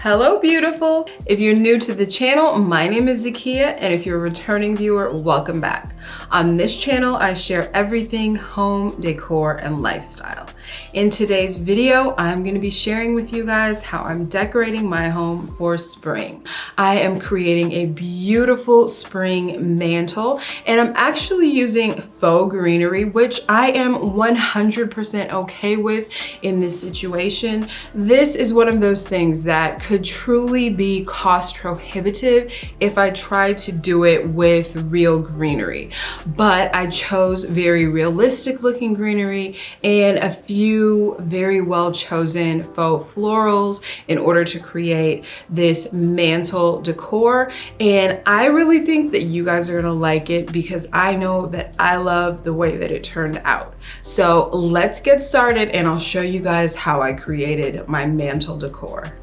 Hello, beautiful. If you're new to the channel, my name is Zakia, and if you're a returning viewer, welcome back. On this channel, I share everything home, decor, and lifestyle. In today's video, I'm going to be sharing with you guys how I'm decorating my home for spring. I am creating a beautiful spring mantle, and I'm actually using faux greenery, which I am 100% okay with in this situation. This is one of those things that could truly be cost prohibitive if I tried to do it with real greenery. But I chose very realistic looking greenery and a few very well chosen faux florals in order to create this mantle decor. And I really think that you guys are gonna like it because I know that I love the way that it turned out. So let's get started and I'll show you guys how I created my mantle decor.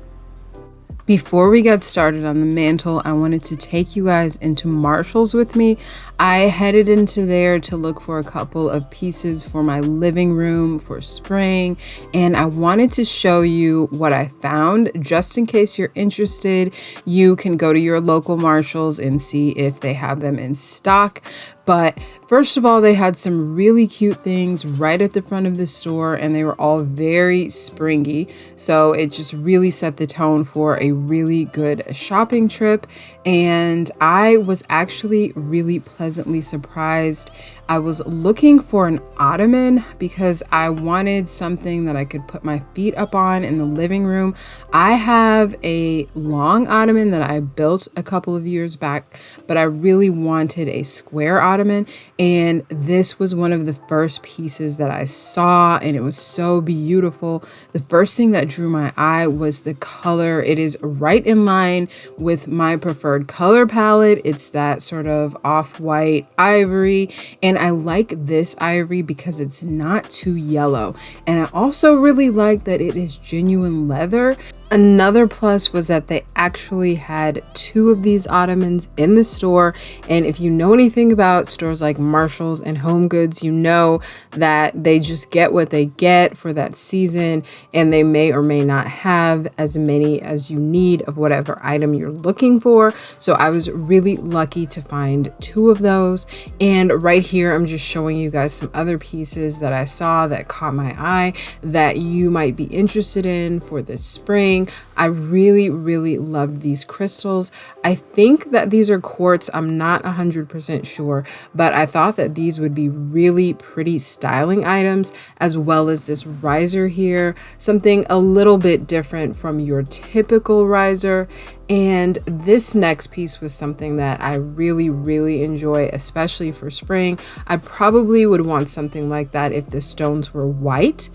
Before we get started on the mantle, I wanted to take you guys into Marshall's with me. I headed into there to look for a couple of pieces for my living room for spring, and I wanted to show you what I found. Just in case you're interested, you can go to your local Marshall's and see if they have them in stock. But first of all, they had some really cute things right at the front of the store, and they were all very springy. So it just really set the tone for a really good shopping trip. And I was actually really pleasantly surprised. I was looking for an ottoman because I wanted something that I could put my feet up on in the living room. I have a long ottoman that I built a couple of years back, but I really wanted a square ottoman, and this was one of the first pieces that I saw, and it was so beautiful. The first thing that drew my eye was the color. It is right in line with my preferred color palette. It's that sort of off-white ivory, and I like this ivory because it's not too yellow, and I also really like that it is genuine leather. Another plus was that they actually had two of these ottomans in the store. And if you know anything about stores like Marshall's and Home Goods, you know that they just get what they get for that season, and they may or may not have as many as you need of whatever item you're looking for. So I was really lucky to find two of those. And right here, I'm just showing you guys some other pieces that I saw that caught my eye that you might be interested in for this spring. I really loved these crystals. I think that these are quartz. I'm not 100% sure, but I thought that these would be really pretty styling items, as well as this riser here, something a little bit different from your typical riser. And this next piece was something that I really enjoy, especially for spring. I probably would want something like that if the stones were white.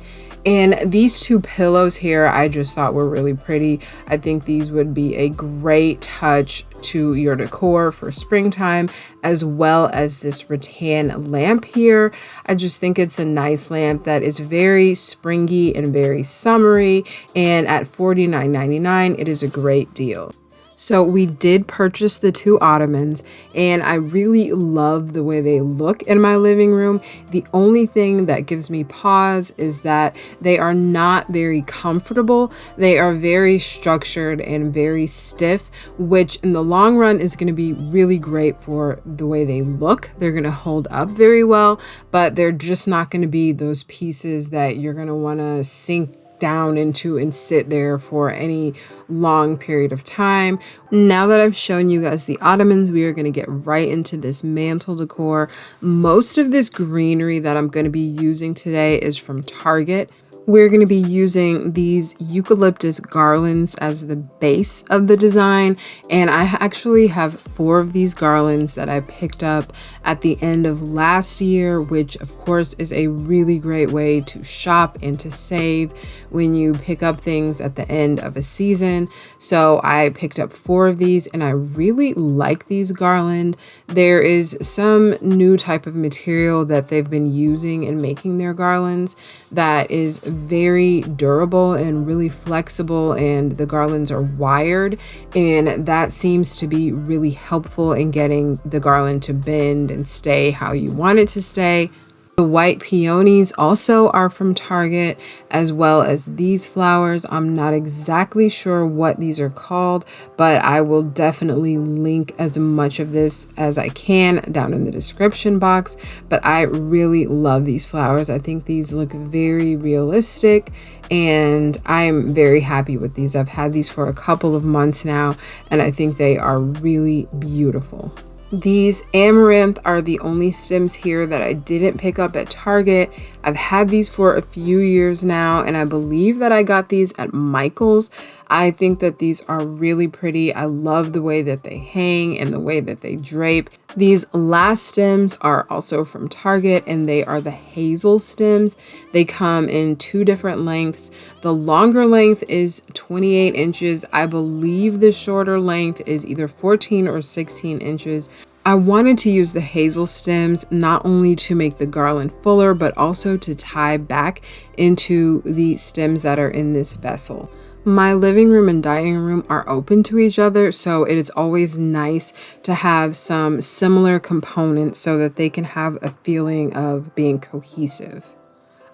And these two pillows here, I just thought were really pretty. I think these would be a great touch to your decor for springtime, as well as this rattan lamp here. I just think it's a nice lamp that is very springy and very summery. And at $49.99, it is a great deal. So we did purchase the two ottomans, and I really love the way they look in my living room. The only thing that gives me pause is that they are not very comfortable. They are very structured and very stiff, which in the long run is going to be really great for the way they look. They're going to hold up very well, but they're just not going to be those pieces that you're going to want to sink down into and sit there for any long period of time. Now that I've shown you guys the ottomans, we are going to get right into this mantle decor. Most of this greenery that I'm going to be using today is from Target. We're going to be using these eucalyptus garlands as the base of the design, and I actually have 4 of these garlands that I picked up at the end of last year, which of course is a really great way to shop and to save when you pick up things at the end of a season. So I picked up 4 of these, and I really like these garland. There is some new type of material that they've been using in making their garlands that is very durable and really flexible, and the garlands are wired, and that seems to be really helpful in getting the garland to bend and stay how you want it to stay. The white peonies also are from Target, as well as these flowers. I'm not exactly sure what these are called, but I will definitely link as much of this as I can down in the description box. But I really love these flowers. I think these look very realistic, and I'm very happy with these. I've had these for a couple of months now, and I think they are really beautiful. These amaranth are the only stems here that I didn't pick up at Target. I've had these for a few years now, and I believe that I got these at Michael's. I think that these are really pretty. I love the way that they hang and the way that they drape. These last stems are also from Target, and they are the hazel stems. They come in 2 different lengths. The longer length is 28 inches. I believe the shorter length is either 14 or 16 inches. I wanted to use the hazel stems not only to make the garland fuller, but also to tie back into the stems that are in this vessel. My living room and dining room are open to each other, so it is always nice to have some similar components so that they can have a feeling of being cohesive.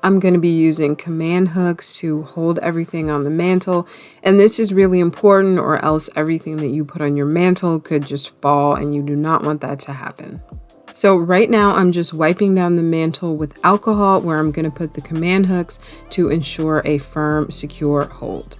I'm going to be using command hooks to hold everything on the mantle, and this is really important, or else everything that you put on your mantle could just fall, and you do not want that to happen. So right now I'm just wiping down the mantle with alcohol where I'm going to put the command hooks to ensure a firm, secure hold.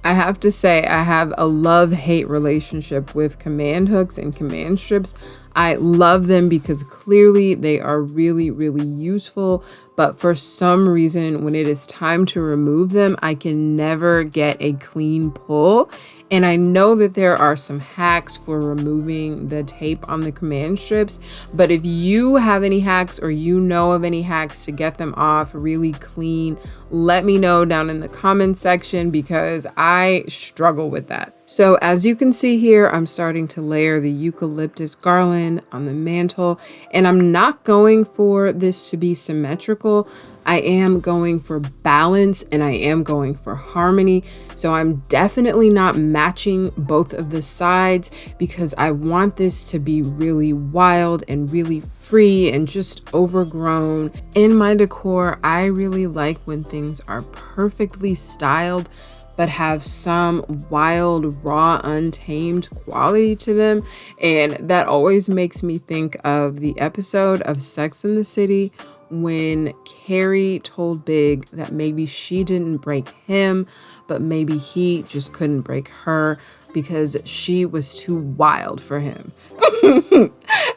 I have to say, I have a love-hate relationship with command hooks and command strips. I love them because clearly they are really, really useful. But for some reason, when it is time to remove them, I can never get a clean pull. And I know that there are some hacks for removing the tape on the command strips, but if you have any hacks or you know of any hacks to get them off really clean, let me know down in the comments section because I struggle with that. So as you can see here, I'm starting to layer the eucalyptus garland on the mantle, and I'm not going for this to be symmetrical. I am going for balance and I am going for harmony. So I'm definitely not matching both of the sides because I want this to be really wild and really free and just overgrown. In my decor, I really like when things are perfectly styled but have some wild, raw, untamed quality to them. And that always makes me think of the episode of Sex and the City when Carrie told Big that maybe she didn't break him, but maybe he just couldn't break her because she was too wild for him.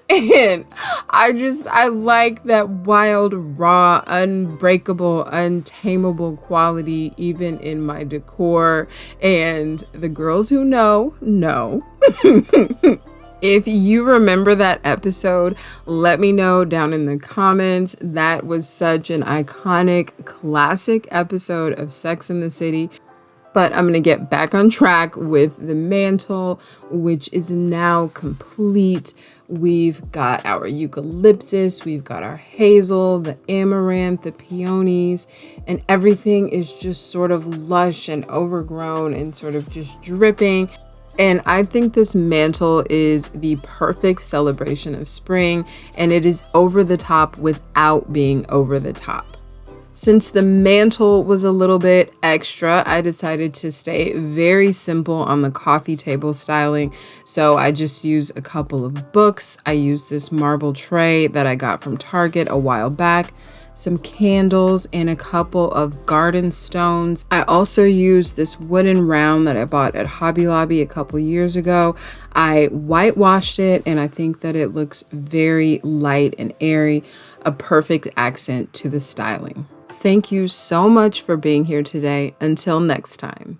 And I like that wild, raw, unbreakable, untamable quality even in my decor. And the girls who know. If you remember that episode, let me know down in the comments. That was such an iconic, classic episode of Sex and the City. But I'm going to get back on track with the mantle, which is now complete. We've got our eucalyptus, we've got our hazel, the amaranth, the peonies, and everything is just sort of lush and overgrown and sort of just dripping. And I think this mantle is the perfect celebration of spring, and it is over the top without being over the top. Since the mantle was a little bit extra, I decided to stay very simple on the coffee table styling. So I just use a couple of books. I use this marble tray that I got from Target a while back, some candles, and a couple of garden stones. I also use this wooden round that I bought at Hobby Lobby a couple years ago. I whitewashed it, and I think that it looks very light and airy, a perfect accent to the styling. Thank you so much for being here today. Until next time.